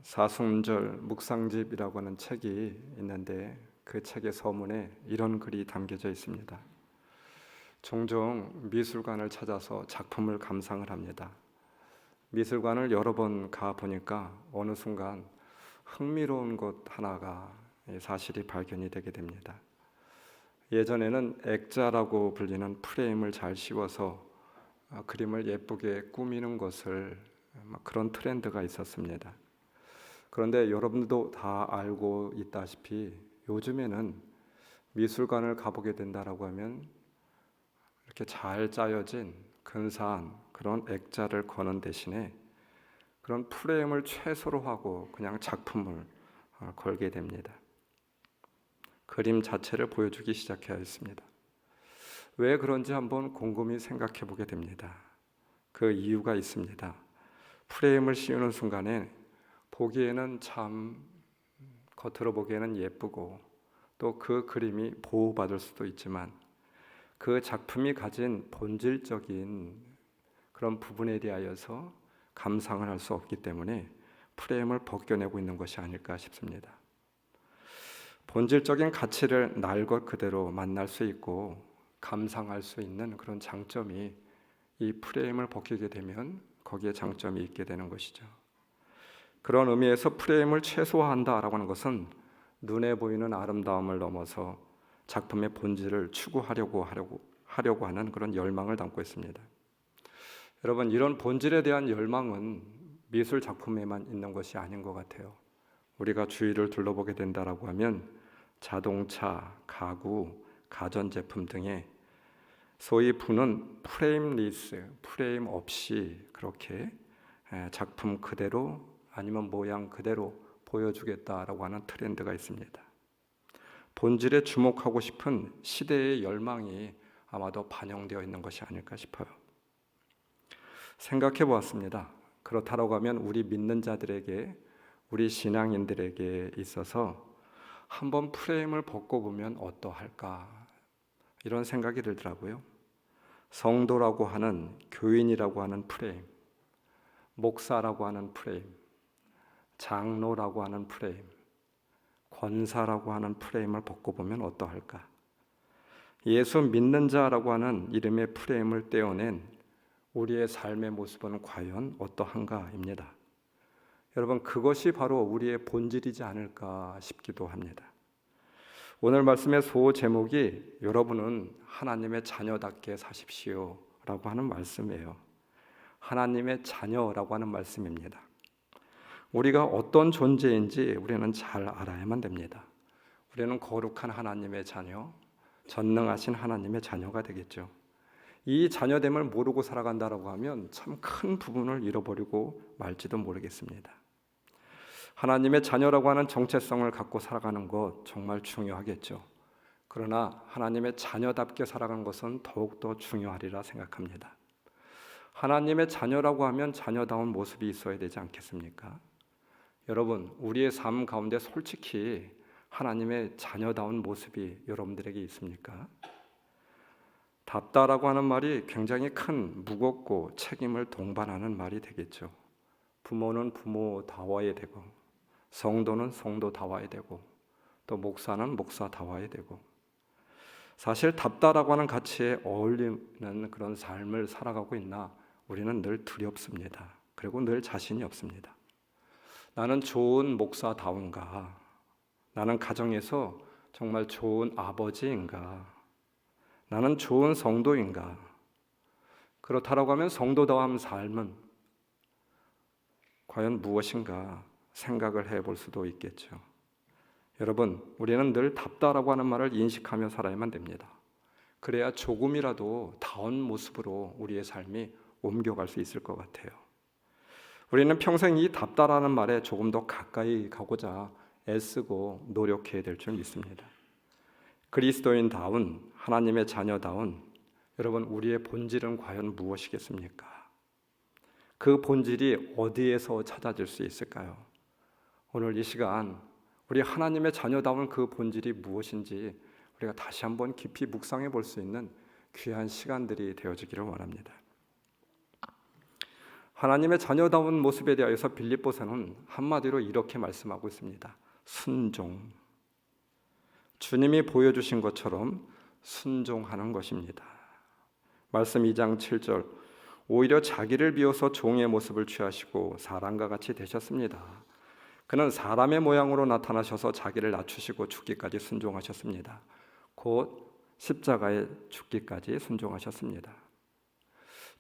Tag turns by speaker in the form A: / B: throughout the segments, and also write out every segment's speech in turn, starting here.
A: 사순절 묵상집이라고 하는 책이 있는데 그 책의 서문에 이런 글이 담겨져 있습니다. 종종 미술관을 찾아서 작품을 감상을 합니다. 미술관을 여러 번 가보니까 어느 순간 흥미로운 것 하나가 사실이 발견이 되게 됩니다. 예전에는 액자라고 불리는 프레임을 잘 씌워서 그림을 예쁘게 꾸미는 것을 그런 트렌드가 있었습니다. 그런데 여러분들도 다 알고 있다시피 요즘에는 미술관을 가보게 된다라고 하면 이렇게 잘 짜여진 근사한 그런 액자를 거는 대신에 그런 프레임을 최소로 하고 그냥 작품을 걸게 됩니다. 그림 자체를 보여주기 시작하였습니다. 왜 그런지 한번 곰곰이 생각해 보게 됩니다. 그 이유가 있습니다. 프레임을 씌우는 순간에 보기에는 참 겉으로 보기에는 예쁘고 또 그 그림이 보호받을 수도 있지만 그 작품이 가진 본질적인 그런 부분에 대하여서 감상을 할 수 없기 때문에 프레임을 벗겨내고 있는 것이 아닐까 싶습니다. 본질적인 가치를 날 것 그대로 만날 수 있고 감상할 수 있는 그런 장점이 이 프레임을 벗기게 되면 거기에 장점이 있게 되는 것이죠. 그런 의미에서 프레임을 최소화한다라고 하는 것은 눈에 보이는 아름다움을 넘어서 작품의 본질을 추구하려고 하는 그런 열망을 담고 있습니다. 여러분, 이런 본질에 대한 열망은 미술 작품에만 있는 것이 아닌 것 같아요. 우리가 주위를 둘러보게 된다라고 하면 자동차, 가구, 가전제품 등의 소위 부는 프레임리스, 프레임 없이 그렇게 작품 그대로 아니면 모양 그대로 보여주겠다라고 하는 트렌드가 있습니다. 본질에 주목하고 싶은 시대의 열망이 아마도 반영되어 있는 것이 아닐까 싶어요. 생각해 보았습니다. 그렇다고 하면 우리 믿는 자들에게, 우리 신앙인들에게 있어서 한번 프레임을 벗고 보면 어떠할까 이런 생각이 들더라고요. 성도라고 하는, 교인이라고 하는 프레임, 목사라고 하는 프레임, 장로라고 하는 프레임, 권사라고 하는 프레임을 벗고 보면 어떠할까? 예수 믿는 자라고 하는 이름의 프레임을 떼어낸 우리의 삶의 모습은 과연 어떠한가입니다. 여러분, 그것이 바로 우리의 본질이지 않을까 싶기도 합니다. 오늘 말씀의 소 제목이 여러분은 하나님의 자녀답게 사십시오 라고 하는 말씀이에요. 하나님의 자녀라고 하는 말씀입니다. 우리가 어떤 존재인지 우리는 잘 알아야만 됩니다. 우리는 거룩한 하나님의 자녀, 전능하신 하나님의 자녀가 되겠죠. 이 자녀됨을 모르고 살아간다라고 하면 참 큰 부분을 잃어버리고 말지도 모르겠습니다. 하나님의 자녀라고 하는 정체성을 갖고 살아가는 것 정말 중요하겠죠. 그러나 하나님의 자녀답게 살아가는 것은 더욱더 중요하리라 생각합니다. 하나님의 자녀라고 하면 자녀다운 모습이 있어야 되지 않겠습니까? 여러분, 우리의 삶 가운데 솔직히 하나님의 자녀다운 모습이 여러분들에게 있습니까? 답다라고 하는 말이 굉장히 큰 무겁고 책임을 동반하는 말이 되겠죠. 부모는 부모다워야 되고 성도는 성도다워야 되고 또 목사는 목사다워야 되고 사실 답다라고 하는 가치에 어울리는 그런 삶을 살아가고 있나 우리는 늘 두렵습니다. 그리고 늘 자신이 없습니다. 나는 좋은 목사다운가? 나는 가정에서 정말 좋은 아버지인가? 나는 좋은 성도인가? 그렇다라고 하면 성도다운 삶은 과연 무엇인가 생각을 해볼 수도 있겠죠. 여러분, 우리는 늘 답다라고 하는 말을 인식하며 살아야만 됩니다. 그래야 조금이라도 다운 모습으로 우리의 삶이 옮겨갈 수 있을 것 같아요. 우리는 평생 이 답다라는 말에 조금 더 가까이 가고자 애쓰고 노력해야 될 줄 믿습니다. 그리스도인다운, 하나님의 자녀다운 여러분, 우리의 본질은 과연 무엇이겠습니까? 그 본질이 어디에서 찾아질 수 있을까요? 오늘 이 시간 우리 하나님의 자녀다운 그 본질이 무엇인지 우리가 다시 한번 깊이 묵상해 볼 수 있는 귀한 시간들이 되어지기를 원합니다. 하나님의 자녀다운 모습에 대하여서 빌립보서는 한마디로 이렇게 말씀하고 있습니다. 순종. 주님이 보여주신 것처럼 순종하는 것입니다. 말씀 2장 7절, 오히려 자기를 비워서 종의 모습을 취하시고 사람과 같이 되셨습니다. 그는 사람의 모양으로 나타나셔서 자기를 낮추시고 죽기까지 순종하셨습니다. 곧 십자가에 죽기까지 순종하셨습니다.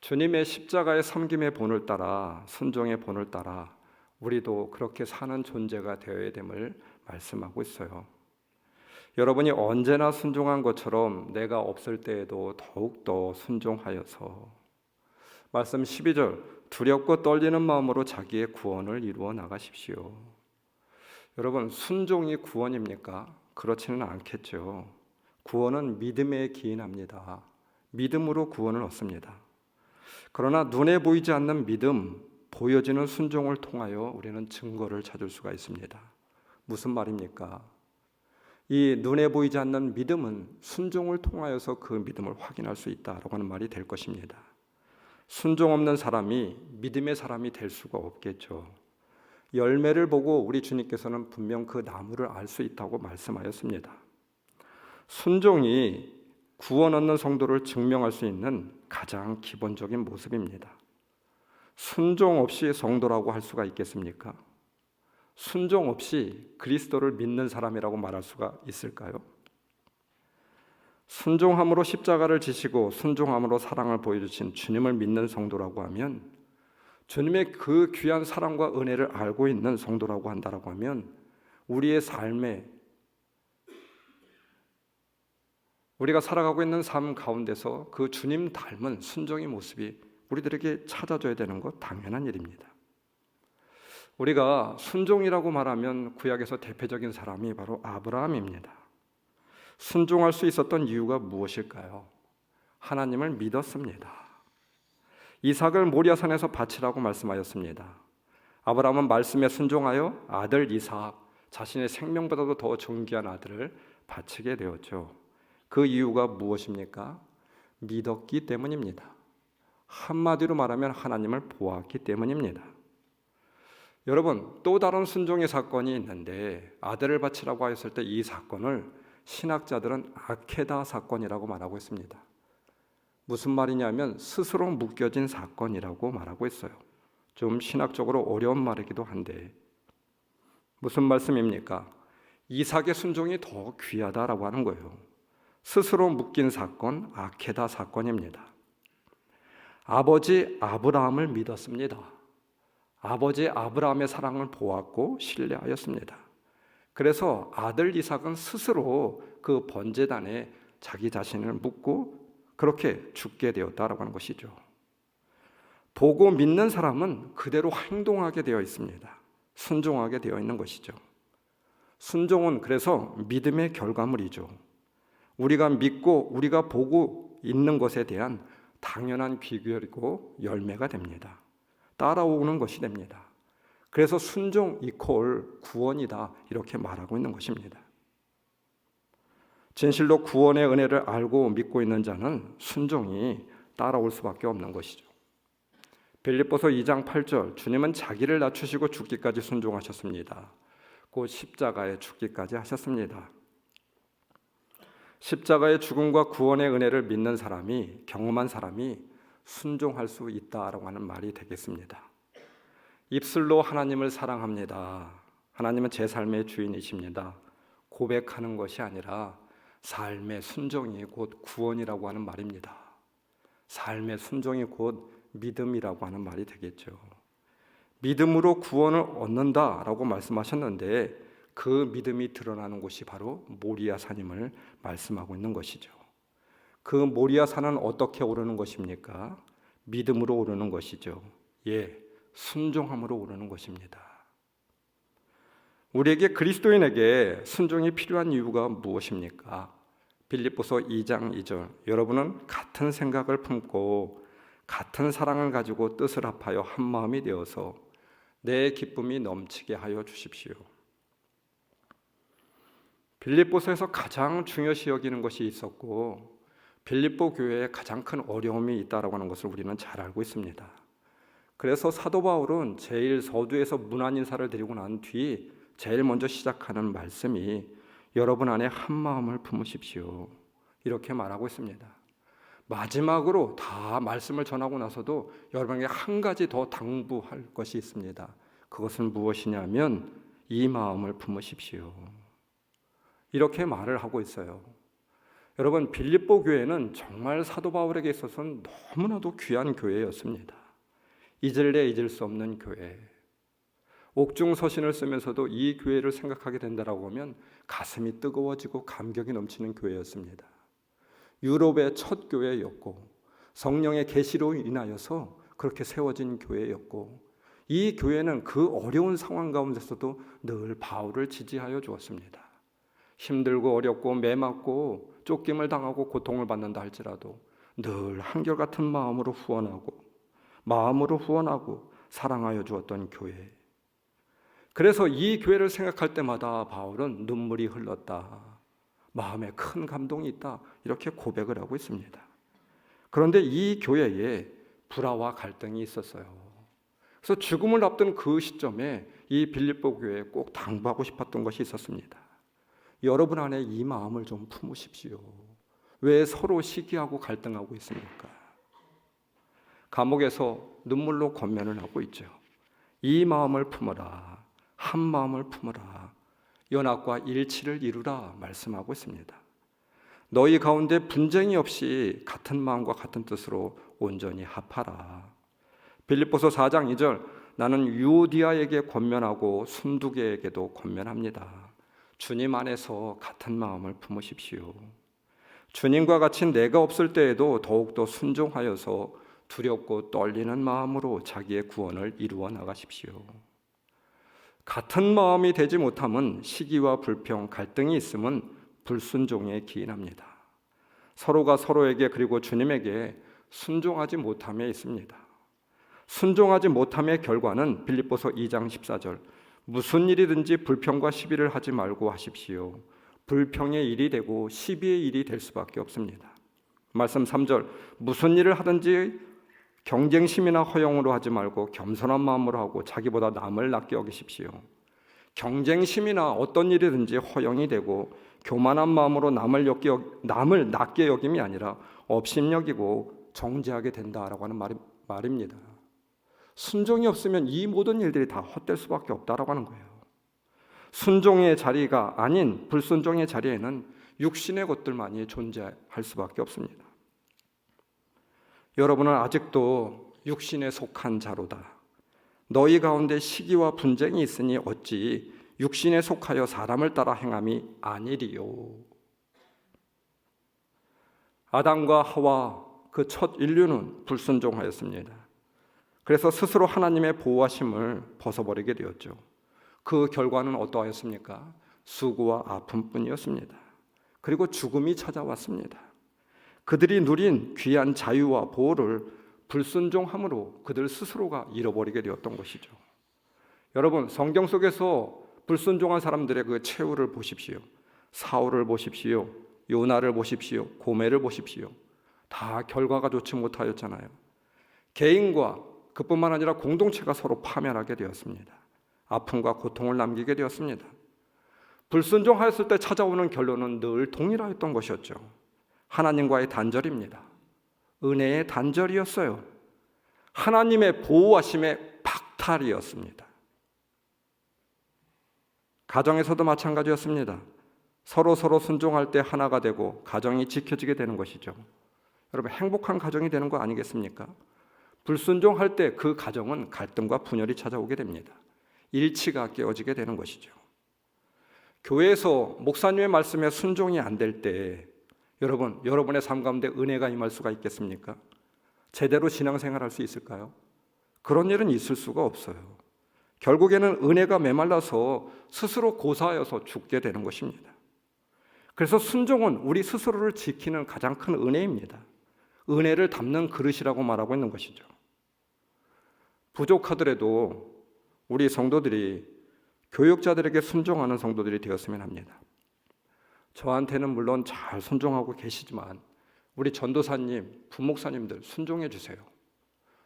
A: 주님의 십자가의 섬김의 본을 따라, 순종의 본을 따라 우리도 그렇게 사는 존재가 되어야 됨을 말씀하고 있어요. 여러분이 언제나 순종한 것처럼 내가 없을 때에도 더욱더 순종하여서, 말씀 12절, 두렵고 떨리는 마음으로 자기의 구원을 이루어 나가십시오. 여러분, 순종이 구원입니까? 그렇지는 않겠죠. 구원은 믿음에 기인합니다. 믿음으로 구원을 얻습니다. 그러나 눈에 보이지 않는 믿음, 보여지는 순종을 통하여 우리는 증거를 찾을 수가 있습니다. 무슨 말입니까? 이 눈에 보이지 않는 믿음은 순종을 통하여서 그 믿음을 확인할 수 있다라고 하는 말이 될 것입니다. 순종 없는 사람이 믿음의 사람이 될 수가 없겠죠. 열매를 보고 우리 주님께서는 분명 그 나무를 알 수 있다고 말씀하였습니다. 순종이 구원 얻는 성도를 증명할 수 있는 가장 기본적인 모습입니다. 순종 없이 성도라고 할 수가 있겠습니까? 순종 없이 그리스도를 믿는 사람이라고 말할 수가 있을까요? 순종함으로 십자가를 지시고 순종함으로 사랑을 보여주신 주님을 믿는 성도라고 하면, 주님의 그 귀한 사랑과 은혜를 알고 있는 성도라고 한다라고 하면, 우리의 삶에, 우리가 살아가고 있는 삶 가운데서 그 주님 닮은 순종의 모습이 우리들에게 찾아져야 되는 것 당연한 일입니다. 우리가 순종이라고 말하면 구약에서 대표적인 사람이 바로 아브라함입니다. 순종할 수 있었던 이유가 무엇일까요? 하나님을 믿었습니다. 이삭을 모리아산에서 바치라고 말씀하였습니다. 아브라함은 말씀에 순종하여 아들 이삭, 자신의 생명보다도 더 존귀한 아들을 바치게 되었죠. 그 이유가 무엇입니까? 믿었기 때문입니다. 한마디로 말하면 하나님을 보았기 때문입니다. 여러분, 또 다른 순종의 사건이 있는데, 아들을 바치라고 하였을 때 이 사건을 신학자들은 아케다 사건이라고 말하고 있습니다. 무슨 말이냐면 스스로 묶여진 사건이라고 말하고 있어요. 좀 신학적으로 어려운 말이기도 한데, 무슨 말씀입니까? 이삭의 순종이 더 귀하다라고 하는 거예요. 스스로 묶인 사건, 아케다 사건입니다. 아버지 아브라함을 믿었습니다. 아버지 아브라함의 사랑을 보았고 신뢰하였습니다. 그래서 아들 이삭은 스스로 그 번제단에 자기 자신을 묻고 그렇게 죽게 되었다라고 하는 것이죠. 보고 믿는 사람은 그대로 행동하게 되어 있습니다. 순종하게 되어 있는 것이죠. 순종은 그래서 믿음의 결과물이죠. 우리가 믿고 우리가 보고 있는 것에 대한 당연한 귀결이고 열매가 됩니다. 따라오는 것이 됩니다. 그래서 순종 이퀄 구원이다, 이렇게 말하고 있는 것입니다. 진실로 구원의 은혜를 알고 믿고 있는 자는 순종이 따라올 수밖에 없는 것이죠. 빌립보서 2장 8절, 주님은 자기를 낮추시고 죽기까지 순종하셨습니다. 곧 십자가에 죽기까지 하셨습니다. 십자가의 죽음과 구원의 은혜를 믿는 사람이, 경험한 사람이 순종할 수 있다라고 하는 말이 되겠습니다. 입술로 하나님을 사랑합니다, 하나님은 제 삶의 주인이십니다, 고백하는 것이 아니라 삶의 순종이 곧 구원이라고 하는 말입니다. 삶의 순종이 곧 믿음이라고 하는 말이 되겠죠. 믿음으로 구원을 얻는다라고 말씀하셨는데, 그 믿음이 드러나는 곳이 바로 모리아산임을 말씀하고 있는 것이죠. 그 모리아산은 어떻게 오르는 것입니까? 믿음으로 오르는 것이죠. 순종함으로 오르는 것입니다. 우리에게, 그리스도인에게 순종이 필요한 이유가 무엇입니까? 빌립보서 2장 2절, 여러분은 같은 생각을 품고 같은 사랑을 가지고 뜻을 합하여 한 마음이 되어서 내 기쁨이 넘치게 하여 주십시오. 빌립보서에서 가장 중요시 여기는 것이 있었고, 빌립보 교회에 가장 큰 어려움이 있다라고 하는 것을 우리는 잘 알고 있습니다. 그래서 사도 바울은 제일 서두에서 문안 인사를 드리고 난 뒤 제일 먼저 시작하는 말씀이 여러분 안에 한 마음을 품으십시오. 이렇게 말하고 있습니다. 마지막으로 다 말씀을 전하고 나서도 여러분에게 한 가지 더 당부할 것이 있습니다. 그것은 무엇이냐면 이 마음을 품으십시오. 이렇게 말을 하고 있어요. 여러분, 빌립보 교회는 정말 사도 바울에게 있어서는 너무나도 귀한 교회였습니다. 잊을래 잊을 수 없는 교회. 옥중서신을 쓰면서도 이 교회를 생각하게 된다라고 하면 가슴이 뜨거워지고 감격이 넘치는 교회였습니다. 유럽의 첫 교회였고 성령의 계시로 인하여서 그렇게 세워진 교회였고 이 교회는 그 어려운 상황 가운데서도 늘 바울을 지지하여 주었습니다. 힘들고 어렵고 매맞고 쫓김을 당하고 고통을 받는다 할지라도 늘 한결같은 마음으로 후원하고 사랑하여 주었던 교회. 그래서 이 교회를 생각할 때마다 바울은 눈물이 흘렀다. 마음에 큰 감동이 있다. 이렇게 고백을 하고 있습니다. 그런데 이 교회에 불화와 갈등이 있었어요. 그래서 죽음을 앞둔 그 시점에 이 빌립보 교회에 꼭 당부하고 싶었던 것이 있었습니다. 여러분 안에 이 마음을 좀 품으십시오. 왜 서로 시기하고 갈등하고 있습니까? 감옥에서 눈물로 권면을 하고 있죠. 이 마음을 품어라. 한 마음을 품어라. 연합과 일치를 이루라 말씀하고 있습니다. 너희 가운데 분쟁이 없이 같은 마음과 같은 뜻으로 온전히 합하라. 빌립보서 4장 2절 나는 유오디아에게 권면하고 순두계에게도 권면합니다. 주님 안에서 같은 마음을 품으십시오. 주님과 같이 내가 없을 때에도 더욱더 순종하여서 두렵고 떨리는 마음으로 자기의 구원을 이루어 나가십시오. 같은 마음이 되지 못함은 시기와 불평, 갈등이 있음은 불순종에 기인합니다. 서로가 서로에게 그리고 주님에게 순종하지 못함에 있습니다. 순종하지 못함의 결과는 빌립보서 2장 14절 무슨 일이든지 불평과 시비를 하지 말고 하십시오. 불평의 일이 되고 시비의 일이 될 수밖에 없습니다. 말씀 3절 무슨 일을 하든지 경쟁심이나 허영으로 하지 말고 겸손한 마음으로 하고 자기보다 남을 낮게 여기십시오. 경쟁심이나 어떤 일이든지 허영이 되고 교만한 마음으로 남을 낮게 여김이 아니라 업신여기고 정죄하게 된다라고 하는 말입니다. 순종이 없으면 이 모든 일들이 다 헛될 수밖에 없다라고 하는 거예요. 순종의 자리가 아닌 불순종의 자리에는 육신의 것들만이 존재할 수밖에 없습니다. 여러분은 아직도 육신에 속한 자로다. 너희 가운데 시기와 분쟁이 있으니 어찌 육신에 속하여 사람을 따라 행함이 아니리요. 아담과 하와 그 첫 인류는 불순종하였습니다. 그래서 스스로 하나님의 보호하심을 벗어버리게 되었죠. 그 결과는 어떠하였습니까? 수고와 아픔뿐이었습니다. 그리고 죽음이 찾아왔습니다. 그들이 누린 귀한 자유와 보호를 불순종함으로 그들 스스로가 잃어버리게 되었던 것이죠. 여러분, 성경 속에서 불순종한 사람들의 그 최후를 보십시오. 사울을 보십시오. 요나를 보십시오. 고멜을 보십시오. 다 결과가 좋지 못하였잖아요. 개인과 그뿐만 아니라 공동체가 서로 파멸하게 되었습니다. 아픔과 고통을 남기게 되었습니다. 불순종하였을 때 찾아오는 결론은 늘 동일하였던 것이었죠. 하나님과의 단절입니다. 은혜의 단절이었어요. 하나님의 보호하심의 박탈이었습니다. 가정에서도 마찬가지였습니다. 서로 순종할 때 하나가 되고 가정이 지켜지게 되는 것이죠. 여러분, 행복한 가정이 되는 거 아니겠습니까? 불순종할 때 그 가정은 갈등과 분열이 찾아오게 됩니다. 일치가 깨어지게 되는 것이죠. 교회에서 목사님의 말씀에 순종이 안 될 때 여러분의 삶 가운데 은혜가 임할 수가 있겠습니까? 제대로 신앙생활할 수 있을까요? 그런 일은 있을 수가 없어요. 결국에는 은혜가 메말라서 스스로 고사하여서 죽게 되는 것입니다. 그래서 순종은 우리 스스로를 지키는 가장 큰 은혜입니다. 은혜를 담는 그릇이라고 말하고 있는 것이죠. 부족하더라도 우리 성도들이 교육자들에게 순종하는 성도들이 되었으면 합니다. 저한테는 물론 잘 순종하고 계시지만 우리 전도사님, 부목사님들 순종해 주세요.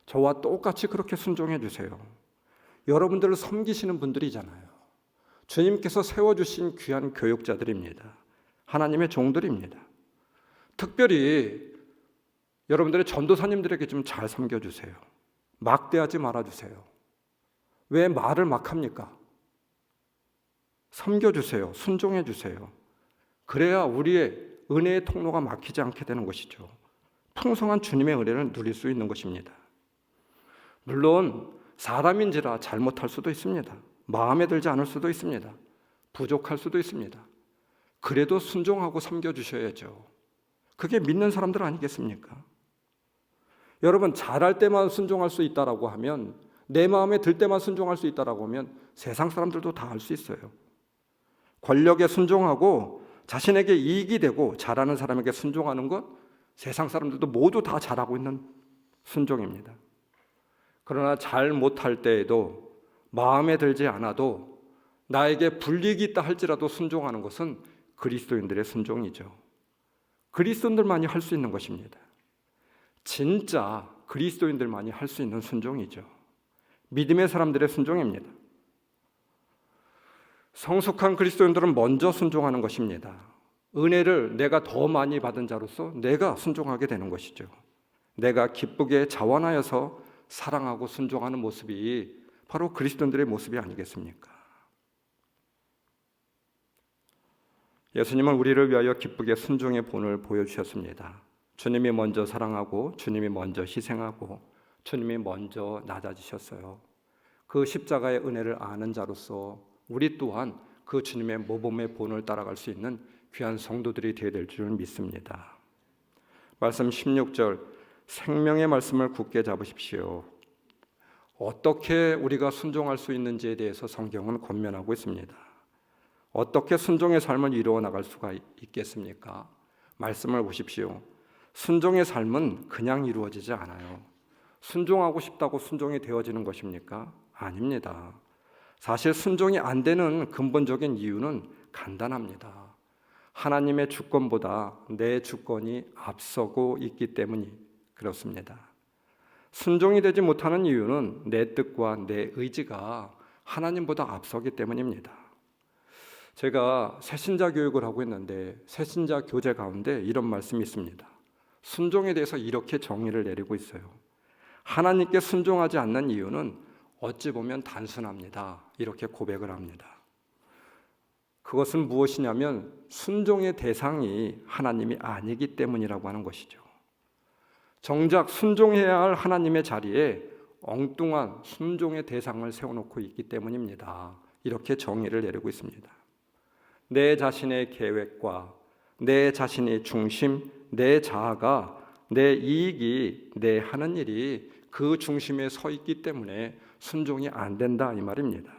A: 저와 똑같이 그렇게 순종해 주세요. 여러분들을 섬기시는 분들이잖아요. 주님께서 세워주신 귀한 교육자들입니다. 하나님의 종들입니다. 특별히 여러분들의 전도사님들에게 좀 잘 섬겨주세요. 막대하지 말아주세요. 왜 말을 막 합니까? 섬겨주세요. 순종해주세요. 그래야 우리의 은혜의 통로가 막히지 않게 되는 것이죠. 풍성한 주님의 은혜를 누릴 수 있는 것입니다. 물론 사람인지라 잘못할 수도 있습니다. 마음에 들지 않을 수도 있습니다. 부족할 수도 있습니다. 그래도 순종하고 섬겨주셔야죠. 그게 믿는 사람들 아니겠습니까? 여러분, 잘할 때만 순종할 수 있다라고 하면, 내 마음에 들 때만 순종할 수 있다라고 하면 세상 사람들도 다 할 수 있어요. 권력에 순종하고 자신에게 이익이 되고 잘하는 사람에게 순종하는 것, 세상 사람들도 모두 다 잘하고 있는 순종입니다. 그러나 잘 못할 때에도 마음에 들지 않아도 나에게 불이익이 있다 할지라도 순종하는 것은 그리스도인들의 순종이죠. 그리스도인들만이 할 수 있는 것입니다. 진짜 그리스도인들만이 할 수 있는 순종이죠. 믿음의 사람들의 순종입니다. 성숙한 그리스도인들은 먼저 순종하는 것입니다. 은혜를 내가 더 많이 받은 자로서 내가 순종하게 되는 것이죠. 내가 기쁘게 자원하여서 사랑하고 순종하는 모습이 바로 그리스도인들의 모습이 아니겠습니까? 예수님은 우리를 위하여 기쁘게 순종의 본을 보여주셨습니다. 주님이 먼저 사랑하고 주님이 먼저 희생하고 주님이 먼저 낮아지셨어요. 그 십자가의 은혜를 아는 자로서 우리 또한 그 주님의 모범의 본을 따라갈 수 있는 귀한 성도들이 되어야 될 줄 믿습니다. 말씀 16절, 생명의 말씀을 굳게 잡으십시오. 어떻게 우리가 순종할 수 있는지에 대해서 성경은 권면하고 있습니다. 어떻게 순종의 삶을 이루어 나갈 수가 있겠습니까? 말씀을 보십시오. 순종의 삶은 그냥 이루어지지 않아요. 순종하고 싶다고 순종이 되어지는 것입니까? 아닙니다. 사실 순종이 안 되는 근본적인 이유는 간단합니다. 하나님의 주권보다 내 주권이 앞서고 있기 때문이 그렇습니다. 순종이 되지 못하는 이유는 내 뜻과 내 의지가 하나님보다 앞서기 때문입니다. 제가 새신자 교육을 하고 있는데 새신자 교재 가운데 이런 말씀이 있습니다. 순종에 대해서 이렇게 정의를 내리고 있어요. 하나님께 순종하지 않는 이유는 어찌 보면 단순합니다. 이렇게 고백을 합니다. 그것은 무엇이냐면 순종의 대상이 하나님이 아니기 때문이라고 하는 것이죠. 정작 순종해야 할 하나님의 자리에 엉뚱한 순종의 대상을 세워놓고 있기 때문입니다. 이렇게 정의를 내리고 있습니다. 내 자신의 계획과 내 자신의 중심, 내 자아가, 내 이익이, 내 하는 일이 그 중심에 서 있기 때문에 순종이 안 된다 이 말입니다.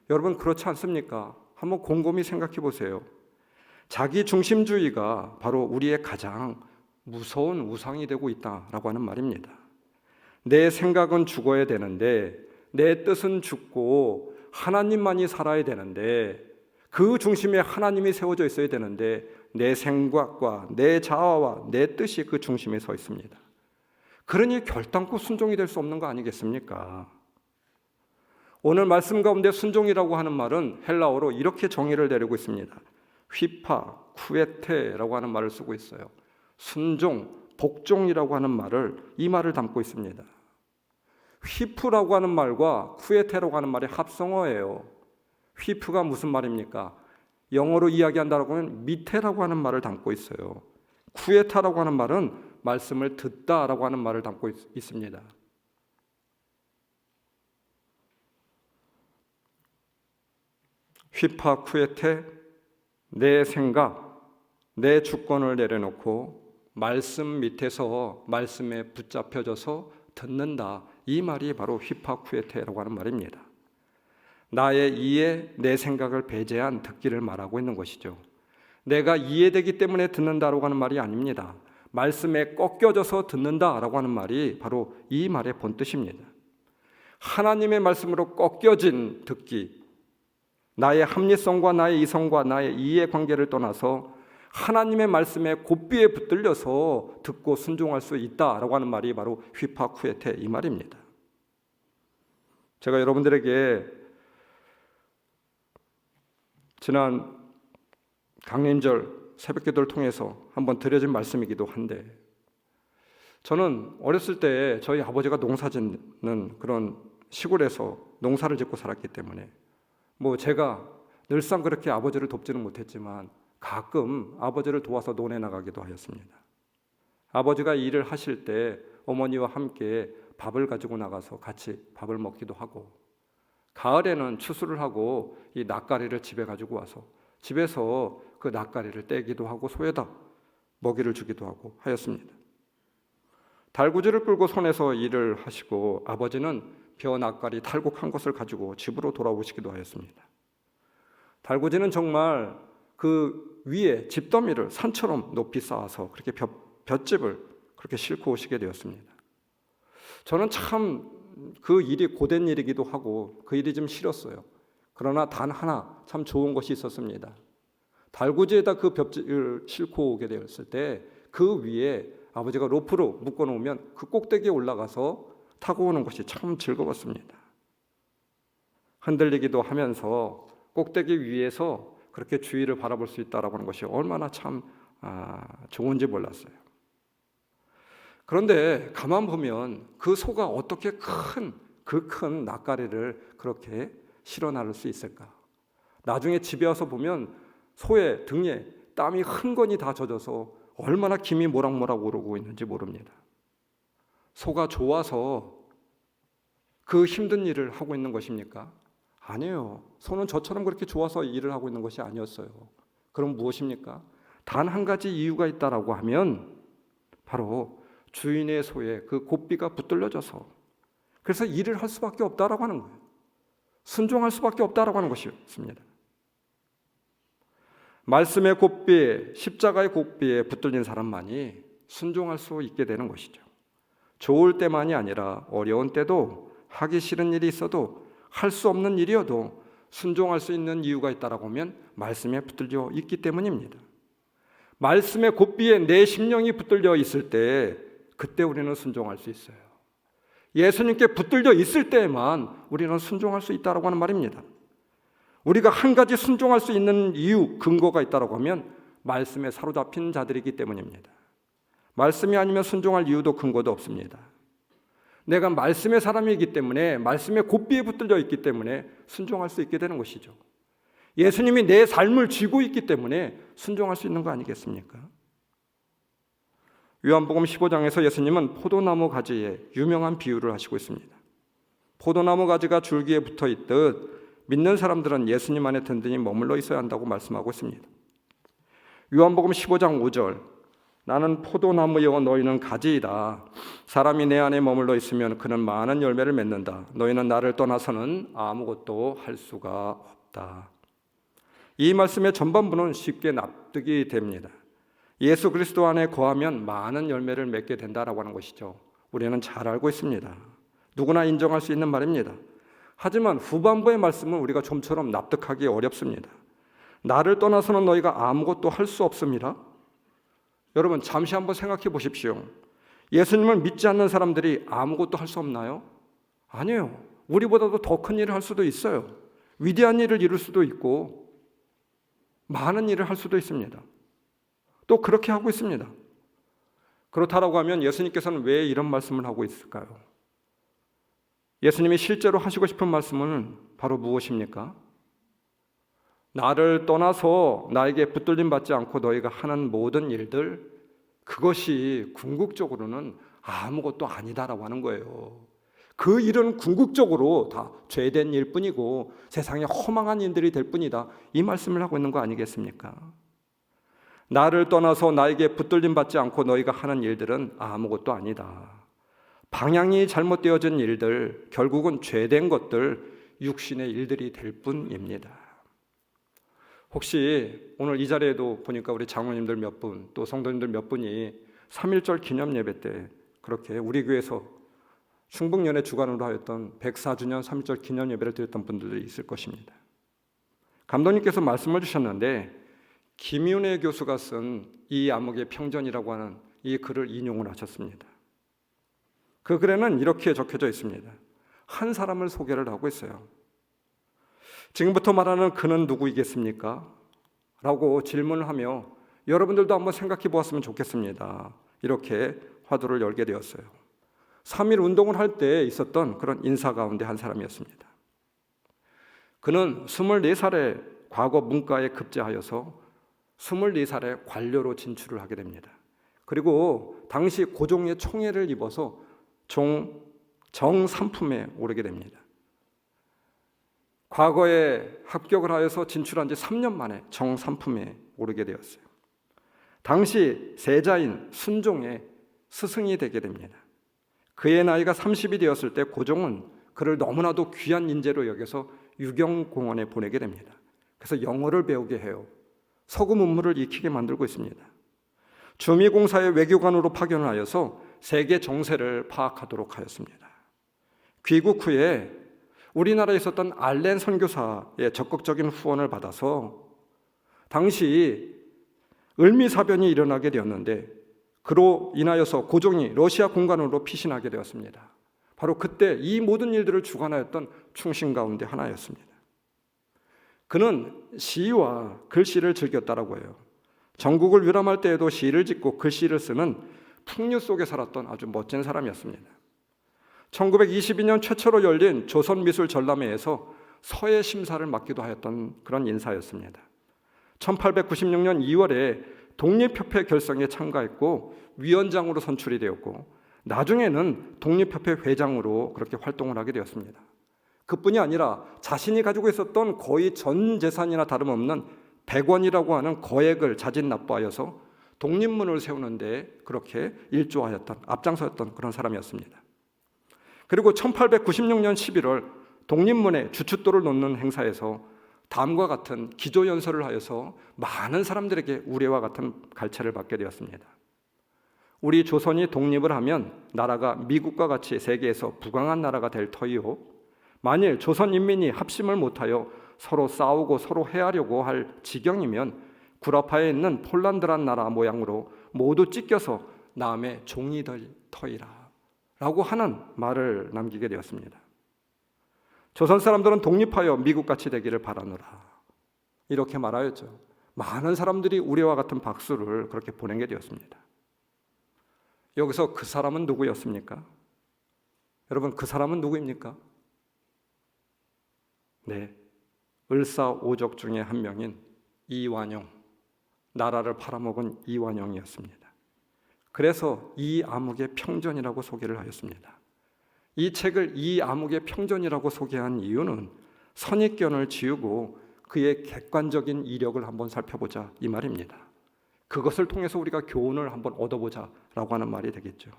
A: 여러분 그렇지 않습니까? 한번 곰곰이 생각해 보세요. 자기 중심주의가 바로 우리의 가장 무서운 우상이 되고 있다라고 하는 말입니다. 내 생각은 죽어야 되는데 내 뜻은 죽고 하나님만이 살아야 되는데 그 중심에 하나님이 세워져 있어야 되는데 내 생각과 내 자아와 내 뜻이 그 중심에 서 있습니다. 그러니 결단코 순종이 될 수 없는 거 아니겠습니까? 오늘 말씀 가운데 순종이라고 하는 말은 헬라어로 이렇게 정의를 내리고 있습니다. 휘파, 쿠에테라고 하는 말을 쓰고 있어요. 순종, 복종이라고 하는 말을 이 말을 담고 있습니다. 휘프라고 하는 말과 쿠에테라고 하는 말이 합성어예요. 휘프가 무슨 말입니까? 영어로 이야기한다고 하면 밑에라고 하는 말을 담고 있어요. 쿠에타라고 하는 말은 말씀을 듣다라고 하는 말을 담고 있습니다. 휘파 쿠에테, 내 생각, 내 주권을 내려놓고 말씀 밑에서 말씀에 붙잡혀져서 듣는다. 이 말이 바로 휘파 쿠에테라고 하는 말입니다. 나의 이해, 내 생각을 배제한 듣기를 말하고 있는 것이죠. 내가 이해되기 때문에 듣는다라고 하는 말이 아닙니다. 말씀에 꺾여져서 듣는다라고 하는 말이 바로 이 말의 본뜻입니다. 하나님의 말씀으로 꺾여진 듣기, 나의 합리성과 나의 이성과 나의 이해 관계를 떠나서 하나님의 말씀에 곱비에 붙들려서 듣고 순종할 수 있다라고 하는 말이 바로 휘파쿠에테 이 말입니다. 제가 여러분들에게 지난 강림절 새벽기도를 통해서 한번 드려진 말씀이기도 한데, 저는 어렸을 때 저희 아버지가 농사 짓는 그런 시골에서 농사를 짓고 살았기 때문에 제가 늘상 그렇게 아버지를 돕지는 못했지만 가끔 아버지를 도와서 논에 나가기도 하였습니다. 아버지가 일을 하실 때 어머니와 함께 밥을 가지고 나가서 같이 밥을 먹기도 하고, 가을에는 추수를 하고 이 낫가리를 집에 가지고 와서 집에서 그 낫가리를 떼기도 하고 소에다 먹이를 주기도 하고 하였습니다. 달구지를 끌고 손에서 일을 하시고 아버지는 벼 낫가리 탈곡한 것을 가지고 집으로 돌아오시기도 하였습니다. 달구지는 정말 그 위에 집더미를 산처럼 높이 쌓아서 그렇게 볏집을 그렇게 싣고 오시게 되었습니다. 저는 참 그 일이 고된 일이기도 하고 그 일이 좀 싫었어요. 그러나 단 하나 참 좋은 것이 있었습니다. 달구지에다 그 볏집을 싣고 오게 되었을 때 그 위에 아버지가 로프로 묶어놓으면 그 꼭대기에 올라가서 타고 오는 것이 참 즐거웠습니다. 흔들리기도 하면서 꼭대기 위에서 그렇게 주위를 바라볼 수 있다라고 하는 것이 얼마나 참 좋은지 몰랐어요. 그런데 가만 보면 그 소가 어떻게 큰 낫가리를 그렇게 실어 나를 수 있을까? 나중에 집에 와서 보면 소의 등에 땀이 흥건히 다 젖어서 얼마나 김이 모락모락 오르고 있는지 모릅니다. 소가 좋아서 그 힘든 일을 하고 있는 것입니까? 아니에요. 소는 저처럼 그렇게 좋아서 일을 하고 있는 것이 아니었어요. 그럼 무엇입니까? 단 한 가지 이유가 있다라고 하면 바로 주인의 소에 그 곱비가 붙들려져서, 그래서 일을 할 수밖에 없다라고 하는 거예요. 순종할 수밖에 없다라고 하는 것이었습니다. 말씀의 곱비, 십자가의 곱비에 붙들린 사람만이 순종할 수 있게 되는 것이죠. 좋을 때만이 아니라 어려운 때도, 하기 싫은 일이 있어도, 할 수 없는 일이어도 순종할 수 있는 이유가 있다라고 하면 말씀에 붙들려 있기 때문입니다. 말씀의 곱비에 내 심령이 붙들려 있을 때 그때 우리는 순종할 수 있어요. 예수님께 붙들려 있을 때에만 우리는 순종할 수 있다라고 하는 말입니다. 우리가 한 가지 순종할 수 있는 이유, 근거가 있다라고 하면 말씀에 사로잡힌 자들이기 때문입니다. 말씀이 아니면 순종할 이유도 근거도 없습니다. 내가 말씀의 사람이기 때문에, 말씀의 곱비에 붙들려 있기 때문에 순종할 수 있게 되는 것이죠. 예수님이 내 삶을 쥐고 있기 때문에 순종할 수 있는 거 아니겠습니까? 요한복음 15장에서 예수님은 포도나무 가지에 유명한 비유를 하시고 있습니다. 포도나무 가지가 줄기에 붙어 있듯 믿는 사람들은 예수님 안에 든든히 머물러 있어야 한다고 말씀하고 있습니다. 요한복음 15장 5절, 나는 포도나무여 너희는 가지이다. 사람이 내 안에 머물러 있으면 그는 많은 열매를 맺는다. 너희는 나를 떠나서는 아무것도 할 수가 없다. 이 말씀의 전반부는 쉽게 납득이 됩니다. 예수 그리스도 안에 거하면 많은 열매를 맺게 된다라고 하는 것이죠. 우리는 잘 알고 있습니다. 누구나 인정할 수 있는 말입니다. 하지만 후반부의 말씀은 우리가 좀처럼 납득하기 어렵습니다. 나를 떠나서는 너희가 아무것도 할 수 없습니다. 여러분 잠시 한번 생각해 보십시오. 예수님을 믿지 않는 사람들이 아무것도 할 수 없나요? 아니에요. 우리보다도 더 큰 일을 할 수도 있어요. 위대한 일을 이룰 수도 있고 많은 일을 할 수도 있습니다. 또 그렇게 하고 있습니다. 그렇다라고 하면 예수님께서는 왜 이런 말씀을 하고 있을까요? 예수님이 실제로 하시고 싶은 말씀은 바로 무엇입니까? 나를 떠나서 나에게 붙들림 받지 않고 너희가 하는 모든 일들, 그것이 궁극적으로는 아무것도 아니다라고 하는 거예요. 그 일은 궁극적으로 다 죄된 일뿐이고 세상에 허망한 일들이 될 뿐이다, 이 말씀을 하고 있는 거 아니겠습니까? 나를 떠나서 나에게 붙들림 받지 않고 너희가 하는 일들은 아무것도 아니다. 방향이 잘못되어진 일들, 결국은 죄된 것들, 육신의 일들이 될 뿐입니다. 혹시 오늘 이 자리에도 보니까 우리 장로님들 몇 분, 또 성도님들 몇 분이 3.1절 기념 예배 때 그렇게 우리 교회에서 충북연회 주관으로 하였던 104주년 3.1절 기념 예배를 드렸던 분들이 있을 것입니다. 감독님께서 말씀을 주셨는데 김윤혜 교수가 쓴 이 암흑의 평전이라고 하는 이 글을 인용을 하셨습니다. 그 글에는 이렇게 적혀져 있습니다. 한 사람을 소개를 하고 있어요. 지금부터 말하는 그는 누구이겠습니까? 라고 질문을 하며 여러분들도 한번 생각해 보았으면 좋겠습니다. 이렇게 화두를 열게 되었어요. 3.1 운동을 할 때 있었던 그런 인사 가운데 한 사람이었습니다. 그는 24살에 과거 문과에 급제하여서 24살에 관료로 진출을 하게 됩니다. 그리고 당시 고종의 총애를 입어서 정삼품에 오르게 됩니다. 과거에 합격을 하여서 진출한 지 3년 만에 정삼품에 오르게 되었어요. 당시 세자인 순종의 스승이 되게 됩니다. 그의 나이가 30이 되었을 때 고종은 그를 너무나도 귀한 인재로 여겨서 유경공원에 보내게 됩니다. 그래서 영어를 배우게 해요. 서구 문물을 익히게 만들고 있습니다. 주미공사의 외교관으로 파견을 하여서 세계 정세를 파악하도록 하였습니다. 귀국 후에 우리나라에 있었던 알렌 선교사의 적극적인 후원을 받아서 당시 을미사변이 일어나게 되었는데 그로 인하여서 고종이 러시아 공관으로 피신하게 되었습니다. 바로 그때 이 모든 일들을 주관하였던 충신 가운데 하나였습니다. 그는 시와 글씨를 즐겼다라고 해요. 전국을 위람할 때에도 시를 짓고 글씨를 쓰는 풍류 속에 살았던 아주 멋진 사람이었습니다. 1922년 최초로 열린 조선미술전람회에서 서예 심사를 맡기도 하였던 그런 인사였습니다. 1896년 2월에 독립협회 결성에 참가했고 위원장으로 선출이 되었고 나중에는 독립협회 회장으로 그렇게 활동을 하게 되었습니다. 그뿐이 아니라 자신이 가지고 있었던 거의 전 재산이나 다름없는 100원이라고 하는 거액을 자진 납부하여서 독립문을 세우는데 그렇게 일조하였던 앞장서였던 그런 사람이었습니다. 그리고 1896년 11월 독립문에 주춧돌을 놓는 행사에서 다음과 같은 기조연설을 하여서 많은 사람들에게 우레와 같은 갈채를 받게 되었습니다. 우리 조선이 독립을 하면 나라가 미국과 같이 세계에서 부강한 나라가 될 터이요, 만일 조선 인민이 합심을 못하여 서로 싸우고 서로 해하려고 할 지경이면 구라파에 있는 폴란드란 나라 모양으로 모두 찢겨서 남의 종이 될 터이라 라고 하는 말을 남기게 되었습니다. 조선 사람들은 독립하여 미국같이 되기를 바라노라 이렇게 말하였죠. 많은 사람들이 우리와 같은 박수를 그렇게 보내게 되었습니다. 여기서 그 사람은 누구였습니까? 여러분, 그 사람은 누구입니까? 네, 을사오적 중에 한 명인 이완용, 나라를 팔아먹은 이완용이었습니다. 그래서 이 암흑의 평전이라고 소개를 하였습니다. 이 책을 이 암흑의 평전이라고 소개한 이유는 선입견을 지우고 그의 객관적인 이력을 한번 살펴보자 이 말입니다. 그것을 통해서 우리가 교훈을 한번 얻어보자라고 하는 말이 되겠죠.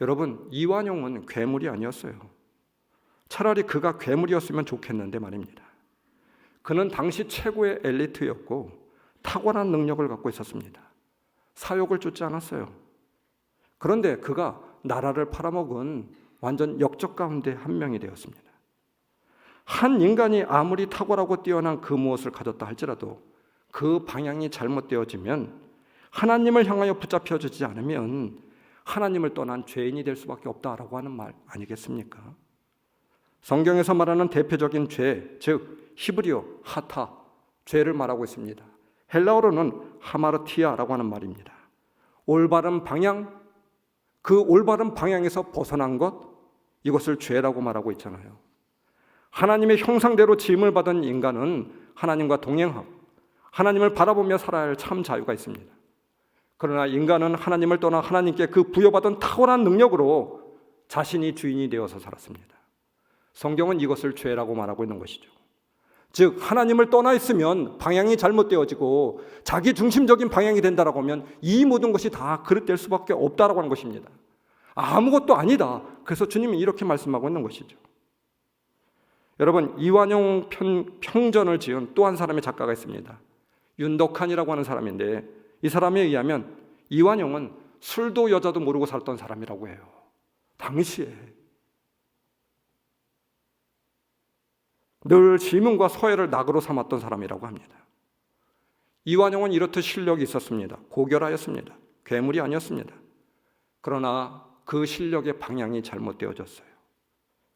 A: 여러분, 이완용은 괴물이 아니었어요. 차라리 그가 괴물이었으면 좋겠는데 말입니다. 그는 당시 최고의 엘리트였고 탁월한 능력을 갖고 있었습니다. 사욕을 쫓지 않았어요. 그런데 그가 나라를 팔아먹은 완전 역적 가운데 한 명이 되었습니다. 한 인간이 아무리 탁월하고 뛰어난 그 무엇을 가졌다 할지라도 그 방향이 잘못되어지면, 하나님을 향하여 붙잡혀지지 않으면 하나님을 떠난 죄인이 될 수밖에 없다라고 하는 말 아니겠습니까? 성경에서 말하는 대표적인 죄, 즉 히브리어 하타, 죄를 말하고 있습니다. 헬라어로는 하마르티아라고 하는 말입니다. 올바른 방향, 그 올바른 방향에서 벗어난 것, 이것을 죄라고 말하고 있잖아요. 하나님의 형상대로 지음을 받은 인간은 하나님과 동행하고 하나님을 바라보며 살아야 할 참 자유가 있습니다. 그러나 인간은 하나님을 떠나 하나님께 그 부여받은 탁월한 능력으로 자신이 주인이 되어서 살았습니다. 성경은 이것을 죄라고 말하고 있는 것이죠. 즉 하나님을 떠나 있으면 방향이 잘못되어지고 자기 중심적인 방향이 된다라고 하면 이 모든 것이 다 그릇될 수밖에 없다라고 하는 것입니다. 아무것도 아니다. 그래서 주님이 이렇게 말씀하고 있는 것이죠. 여러분, 이완용 평전을 지은 또 한 사람의 작가가 있습니다. 윤덕한이라고 하는 사람인데, 이 사람에 의하면 이완용은 술도 여자도 모르고 살던 사람이라고 해요. 당시에 늘 시문과 서예를 낙으로 삼았던 사람이라고 합니다. 이완용은 이렇듯 실력이 있었습니다. 고결하였습니다. 괴물이 아니었습니다. 그러나 그 실력의 방향이 잘못되어졌어요.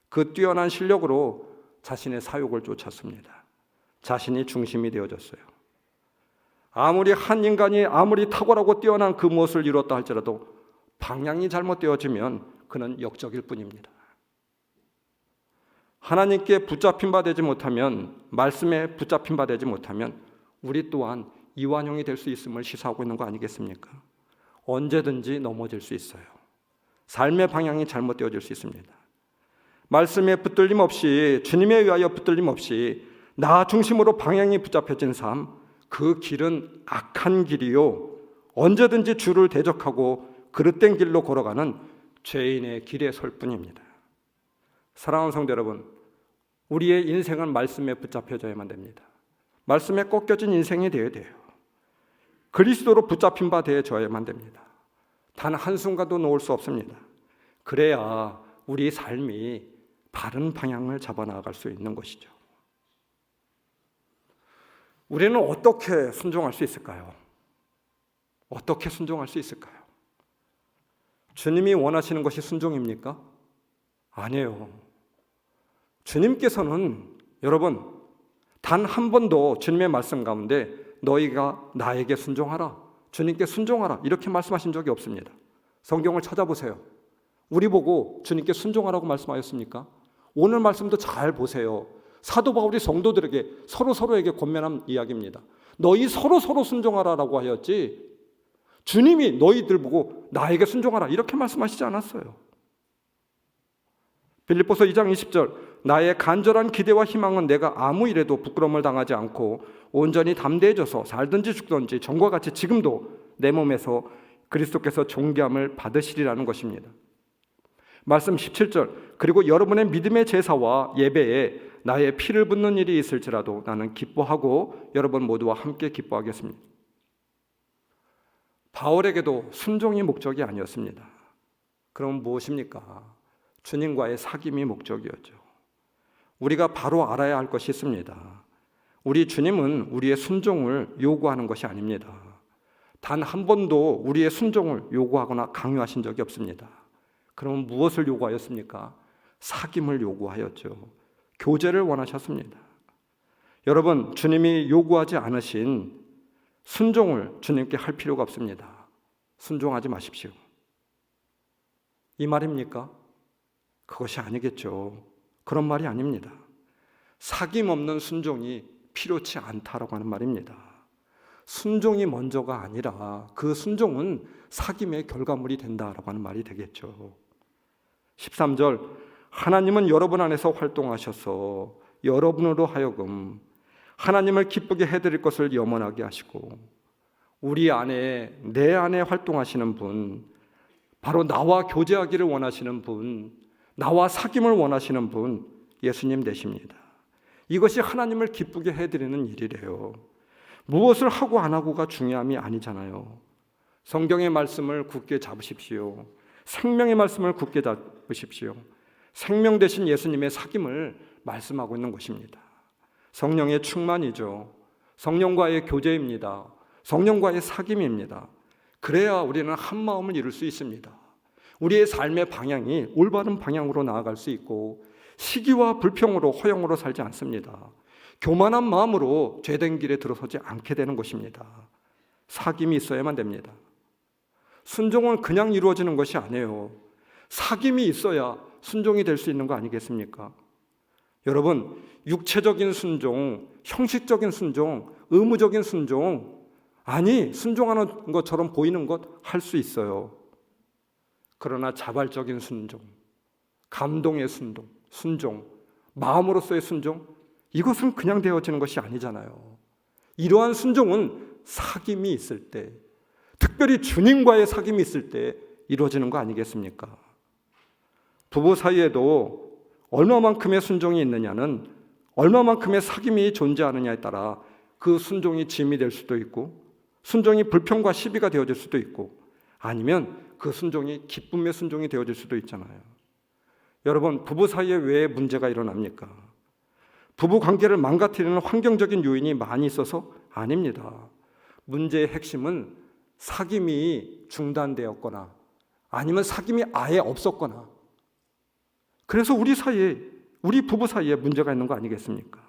A: 그 뛰어난 실력으로 자신의 사욕을 쫓았습니다. 자신이 중심이 되어졌어요. 아무리 한 인간이 아무리 탁월하고 뛰어난 그 무엇을 이뤘다 할지라도 방향이 잘못되어지면 그는 역적일 뿐입니다. 하나님께 붙잡힌 바 되지 못하면, 말씀에 붙잡힌 바 되지 못하면 우리 또한 이완용이 될 수 있음을 시사하고 있는 거 아니겠습니까? 언제든지 넘어질 수 있어요. 삶의 방향이 잘못되어질 수 있습니다. 말씀에 붙들림 없이, 주님에 의하여 붙들림 없이 나 중심으로 방향이 붙잡혀진 삶, 그 길은 악한 길이요, 언제든지 주를 대적하고 그릇된 길로 걸어가는 죄인의 길에 설 뿐입니다. 사랑하는 성도 여러분, 우리의 인생은 말씀에 붙잡혀져야만 됩니다. 말씀에 꺾여진 인생이 되어야 돼요. 그리스도로 붙잡힌 바 되어져야만 됩니다. 단 한순간도 놓을 수 없습니다. 그래야 우리 삶이 바른 방향을 잡아 나갈 수 있는 것이죠. 우리는 어떻게 순종할 수 있을까요? 어떻게 순종할 수 있을까요? 주님이 원하시는 것이 순종입니까? 아니에요. 주님께서는 여러분 단 한 번도 주님의 말씀 가운데 너희가 나에게 순종하라, 주님께 순종하라 이렇게 말씀하신 적이 없습니다. 성경을 찾아보세요. 우리 보고 주님께 순종하라고 말씀하셨습니까? 오늘 말씀도 잘 보세요. 사도 바울이 성도들에게 서로에게 권면한 이야기입니다. 너희 서로 순종하라라고 하였지 주님이 너희들 보고 나에게 순종하라 이렇게 말씀하시지 않았어요. 빌립보서 2장 20절, 나의 간절한 기대와 희망은 내가 아무 일에도 부끄러움을 당하지 않고 온전히 담대해져서 살든지 죽든지 전과 같이 지금도 내 몸에서 그리스도께서 존귀함을 받으시리라는 것입니다. 말씀 17절, 그리고 여러분의 믿음의 제사와 예배에 나의 피를 붓는 일이 있을지라도 나는 기뻐하고 여러분 모두와 함께 기뻐하겠습니다. 바울에게도 순종이 목적이 아니었습니다. 그럼 무엇입니까? 주님과의 사귐이 목적이었죠. 우리가 바로 알아야 할 것이 있습니다. 우리 주님은 우리의 순종을 요구하는 것이 아닙니다. 단 한 번도 우리의 순종을 요구하거나 강요하신 적이 없습니다. 그럼 무엇을 요구하였습니까? 사귐을 요구하였죠. 교제를 원하셨습니다. 여러분, 주님이 요구하지 않으신 순종을 주님께 할 필요가 없습니다. 순종하지 마십시오. 이 말입니까? 그것이 아니겠죠. 그런 말이 아닙니다. 사귐 없는 순종이 필요치 않다라고 하는 말입니다. 순종이 먼저가 아니라 그 순종은 사귐의 결과물이 된다라고 하는 말이 되겠죠. 13절, 하나님은 여러분 안에서 활동하셔서 여러분으로 하여금 하나님을 기쁘게 해드릴 것을 염원하게 하시고, 우리 안에, 내 안에 활동하시는 분, 바로 나와 교제하기를 원하시는 분, 나와 사귐을 원하시는 분, 예수님 되십니다. 이것이 하나님을 기쁘게 해드리는 일이래요. 무엇을 하고 안 하고가 중요함이 아니잖아요. 성경의 말씀을 굳게 잡으십시오. 생명의 말씀을 굳게 잡으십시오. 생명 되신 예수님의 사귐을 말씀하고 있는 것입니다. 성령의 충만이죠. 성령과의 교제입니다. 성령과의 사귐입니다. 그래야 우리는 한 마음을 이룰 수 있습니다. 우리의 삶의 방향이 올바른 방향으로 나아갈 수 있고, 시기와 불평으로 허영으로 살지 않습니다. 교만한 마음으로 죄된 길에 들어서지 않게 되는 것입니다. 사귐이 있어야만 됩니다. 순종은 그냥 이루어지는 것이 아니에요. 사귐이 있어야 순종이 될 수 있는 거 아니겠습니까? 여러분, 육체적인 순종, 형식적인 순종, 의무적인 순종, 아니 순종하는 것처럼 보이는 것 할 수 있어요. 그러나 자발적인 순종, 감동의 순종, 마음으로서의 순종, 이것은 그냥 되어지는 것이 아니잖아요. 이러한 순종은 사귐이 있을 때, 특별히 주님과의 사귐이 있을 때 이루어지는 거 아니겠습니까? 부부 사이에도 얼마만큼의 순종이 있느냐는 얼마만큼의 사귐이 존재하느냐에 따라 그 순종이 짐이 될 수도 있고, 순종이 불평과 시비가 되어질 수도 있고, 아니면 그 순종이 기쁨의 순종이 되어질 수도 있잖아요. 여러분, 부부 사이에 왜 문제가 일어납니까? 부부 관계를 망가뜨리는 환경적인 요인이 많이 있어서 아닙니다. 문제의 핵심은 사귐이 중단되었거나 아니면 사귐이 아예 없었거나, 그래서 우리 부부 사이에 문제가 있는 거 아니겠습니까?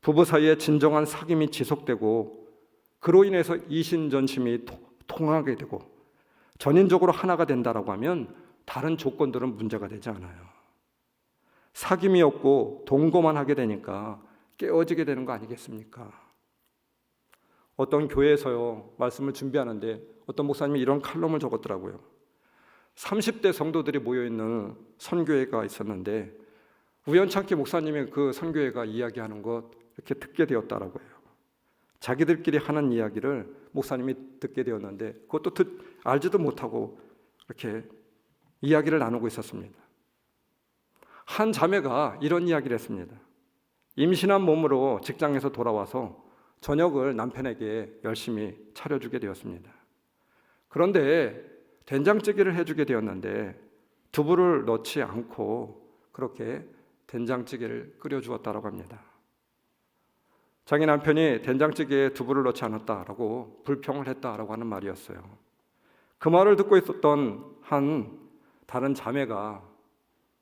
A: 부부 사이에 진정한 사귐이 지속되고 그로 인해서 이심전심이 통하게 되고 전인적으로 하나가 된다라고 하면 다른 조건들은 문제가 되지 않아요. 사귐이 없고 동거만 하게 되니까 깨어지게 되는 거 아니겠습니까? 어떤 교회에서요, 말씀을 준비하는데 어떤 목사님이 이런 칼럼을 적었더라고요. 30대 성도들이 모여있는 선교회가 있었는데 우연찮게 목사님이 그 선교회가 이야기하는 것 이렇게 듣게 되었다라고 해요. 자기들끼리 하는 이야기를 목사님이 듣게 되었는데 그것도 알지도 못하고 이렇게 이야기를 나누고 있었습니다. 한 자매가 이런 이야기를 했습니다. 임신한 몸으로 직장에서 돌아와서 저녁을 남편에게 열심히 차려주게 되었습니다. 그런데 된장찌개를 해주게 되었는데 두부를 넣지 않고 그렇게 된장찌개를 끓여주었다고 합니다. 자기 남편이 된장찌개에 두부를 넣지 않았다라고 불평을 했다라고 하는 말이었어요. 그 말을 듣고 있었던 한 다른 자매가,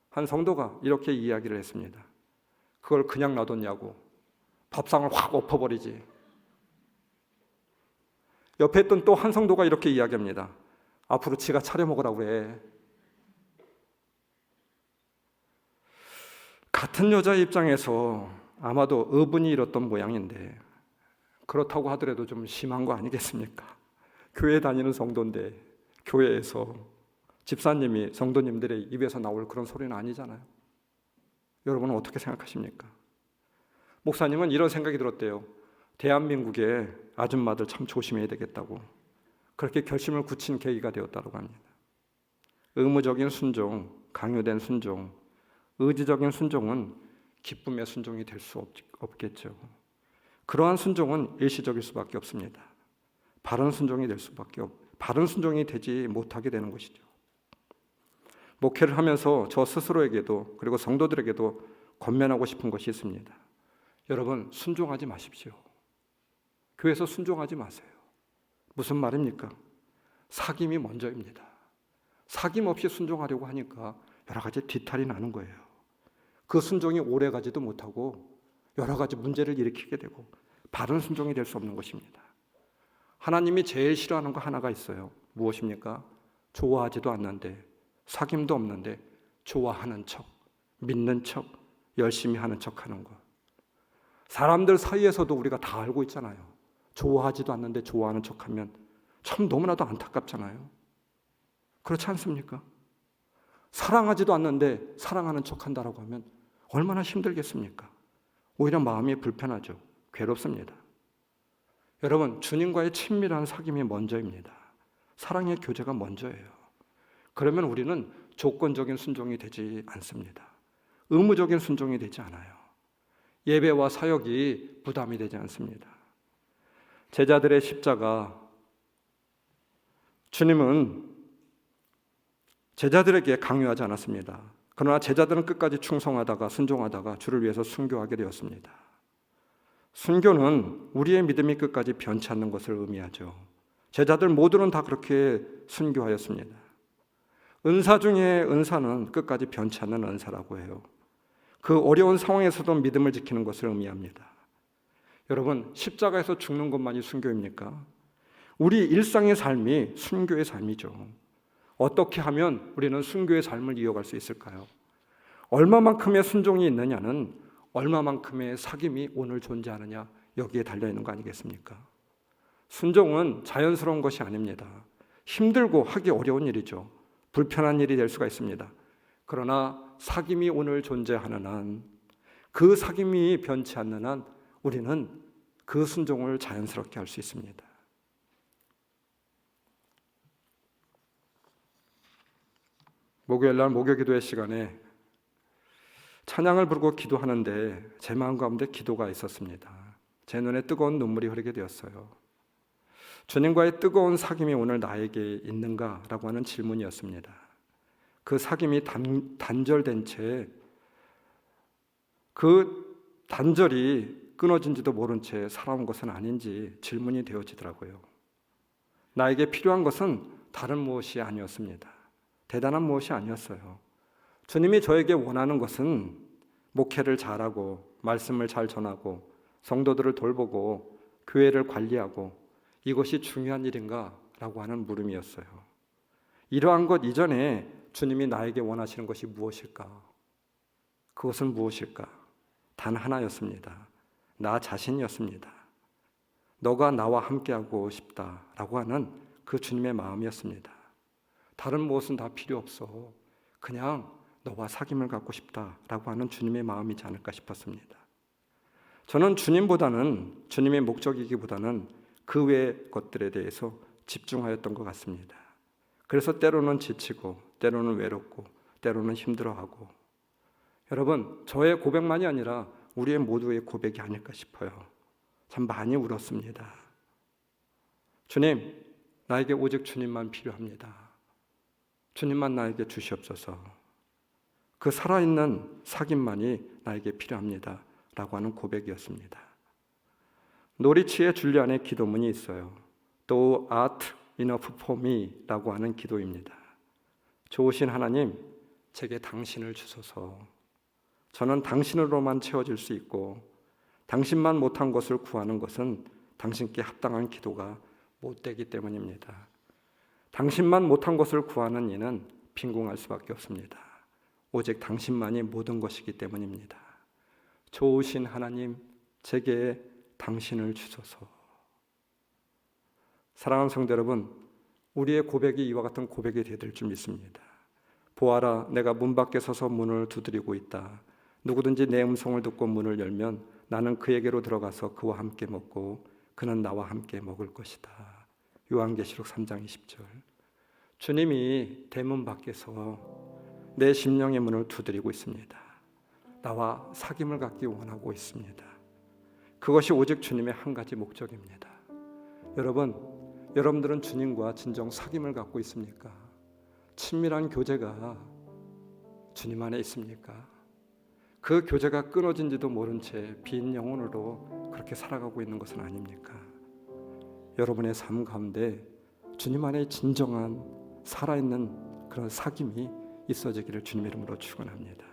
A: 한 성도가 이렇게 이야기를 했습니다. 그걸 그냥 놔뒀냐고, 밥상을 확 엎어버리지. 옆에 있던 또 한 성도가 이렇게 이야기합니다. 앞으로 지가 차려 먹으라고 그래. 같은 여자의 입장에서 아마도 의분이 일었던 모양인데, 그렇다고 하더라도 좀 심한 거 아니겠습니까? 교회 다니는 성도인데 교회에서 집사님이 성도님들의 입에서 나올 그런 소리는 아니잖아요. 여러분은 어떻게 생각하십니까? 목사님은 이런 생각이 들었대요. 대한민국의 아줌마들 참 조심해야 되겠다고 그렇게 결심을 굳힌 계기가 되었다고 합니다. 의무적인 순종, 강요된 순종, 의지적인 순종은 기쁨의 순종이 될 수 없겠죠. 그러한 순종은 일시적일 수밖에 없습니다. 바른 순종이 될 수밖에 바른 순종이 되지 못하게 되는 것이죠. 목회를 하면서 저 스스로에게도 그리고 성도들에게도 권면하고 싶은 것이 있습니다. 여러분, 순종하지 마십시오. 교회에서 순종하지 마세요. 무슨 말입니까? 사귐이 먼저입니다. 사귐 없이 순종하려고 하니까 여러 가지 뒤탈이 나는 거예요. 그 순종이 오래 가지도 못하고 여러 가지 문제를 일으키게 되고 바른 순종이 될 수 없는 것입니다. 하나님이 제일 싫어하는 거 하나가 있어요. 무엇입니까? 좋아하지도 않는데, 사귐도 없는데 좋아하는 척, 믿는 척, 열심히 하는 척 하는 것. 사람들 사이에서도 우리가 다 알고 있잖아요. 좋아하지도 않는데 좋아하는 척하면 참 너무나도 안타깝잖아요. 그렇지 않습니까? 사랑하지도 않는데 사랑하는 척한다라고 하면 얼마나 힘들겠습니까? 오히려 마음이 불편하죠. 괴롭습니다. 여러분, 주님과의 친밀한 사귐이 먼저입니다. 사랑의 교제가 먼저예요. 그러면 우리는 조건적인 순종이 되지 않습니다. 의무적인 순종이 되지 않아요. 예배와 사역이 부담이 되지 않습니다. 제자들의 십자가, 주님은 제자들에게 강요하지 않았습니다. 그러나 제자들은 끝까지 충성하다가 순종하다가 주를 위해서 순교하게 되었습니다. 순교는 우리의 믿음이 끝까지 변치 않는 것을 의미하죠. 제자들 모두는 다 그렇게 순교하였습니다. 은사 중에 은사는 끝까지 변치 않는 은사라고 해요. 그 어려운 상황에서도 믿음을 지키는 것을 의미합니다. 여러분, 십자가에서 죽는 것만이 순교입니까? 우리 일상의 삶이 순교의 삶이죠. 어떻게 하면 우리는 순교의 삶을 이어갈 수 있을까요? 얼마만큼의 순종이 있느냐는 얼마만큼의 사귐이 오늘 존재하느냐, 여기에 달려있는 거 아니겠습니까? 순종은 자연스러운 것이 아닙니다. 힘들고 하기 어려운 일이죠. 불편한 일이 될 수가 있습니다. 그러나 사귐이 오늘 존재하는 한, 그 사귐이 변치 않는 한 우리는 그 순종을 자연스럽게 할 수 있습니다. 목요일날 목요기도의 시간에 찬양을 부르고 기도하는데 제 마음 가운데 기도가 있었습니다. 제 눈에 뜨거운 눈물이 흐르게 되었어요. 주님과의 뜨거운 사귐이 오늘 나에게 있는가라고 하는 질문이었습니다. 그 사귐이 단절된 채 그 단절이 끊어진지도 모른 채 살아온 것은 아닌지 질문이 되어지더라고요. 나에게 필요한 것은 다른 무엇이 아니었습니다. 대단한 무엇이 아니었어요. 주님이 저에게 원하는 것은 목회를 잘하고 말씀을 잘 전하고 성도들을 돌보고 교회를 관리하고 이것이 중요한 일인가? 라고 하는 물음이었어요. 이러한 것 이전에 주님이 나에게 원하시는 것이 무엇일까? 그것은 무엇일까? 단 하나였습니다. 나 자신이었습니다. 너가 나와 함께하고 싶다라고 하는 그 주님의 마음이었습니다. 다른 무엇은 다 필요 없어. 그냥 너와 사귐을 갖고 싶다라고 하는 주님의 마음이지 않을까 싶었습니다. 저는 주님의 목적이기보다는 그 외의 것들에 대해서 집중하였던 것 같습니다. 그래서 때로는 지치고 때로는 외롭고 때로는 힘들어하고, 여러분, 저의 고백만이 아니라 우리의 모두의 고백이 아닐까 싶어요. 참 많이 울었습니다. 주님, 나에게 오직 주님만 필요합니다. 주님만 나에게 주시옵소서. 그 살아있는 사귐만이 나에게 필요합니다 라고 하는 고백이었습니다. 노리치의 줄리안의 기도문이 있어요. Thou art enough for me 라고 하는 기도입니다. 좋으신 하나님, 제게 당신을 주소서. 저는 당신으로만 채워질 수 있고 당신만 못한 것을 구하는 것은 당신께 합당한 기도가 못되기 때문입니다. 당신만 못한 것을 구하는 이는 빈궁할 수밖에 없습니다. 오직 당신만이 모든 것이기 때문입니다. 좋으신 하나님, 제게 당신을 주소서. 사랑하는 성도 여러분, 우리의 고백이 이와 같은 고백이 될 줄 믿습니다. 보아라, 내가 문 밖에 서서 문을 두드리고 있다. 누구든지 내 음성을 듣고 문을 열면 나는 그에게로 들어가서 그와 함께 먹고 그는 나와 함께 먹을 것이다. 요한계시록 3장 20절. 주님이 대문 밖에서 내 심령의 문을 두드리고 있습니다. 나와 사귐을 갖기 원하고 있습니다. 그것이 오직 주님의 한 가지 목적입니다. 여러분들은 주님과 진정 사귐을 갖고 있습니까? 친밀한 교제가 주님 안에 있습니까? 그 교제가 끊어진지도 모른 채 빈 영혼으로 그렇게 살아가고 있는 것은 아닙니까? 여러분의 삶 가운데 주님 안에 진정한 살아있는 그런 사귐이 있어지기를 주님 이름으로 축원합니다.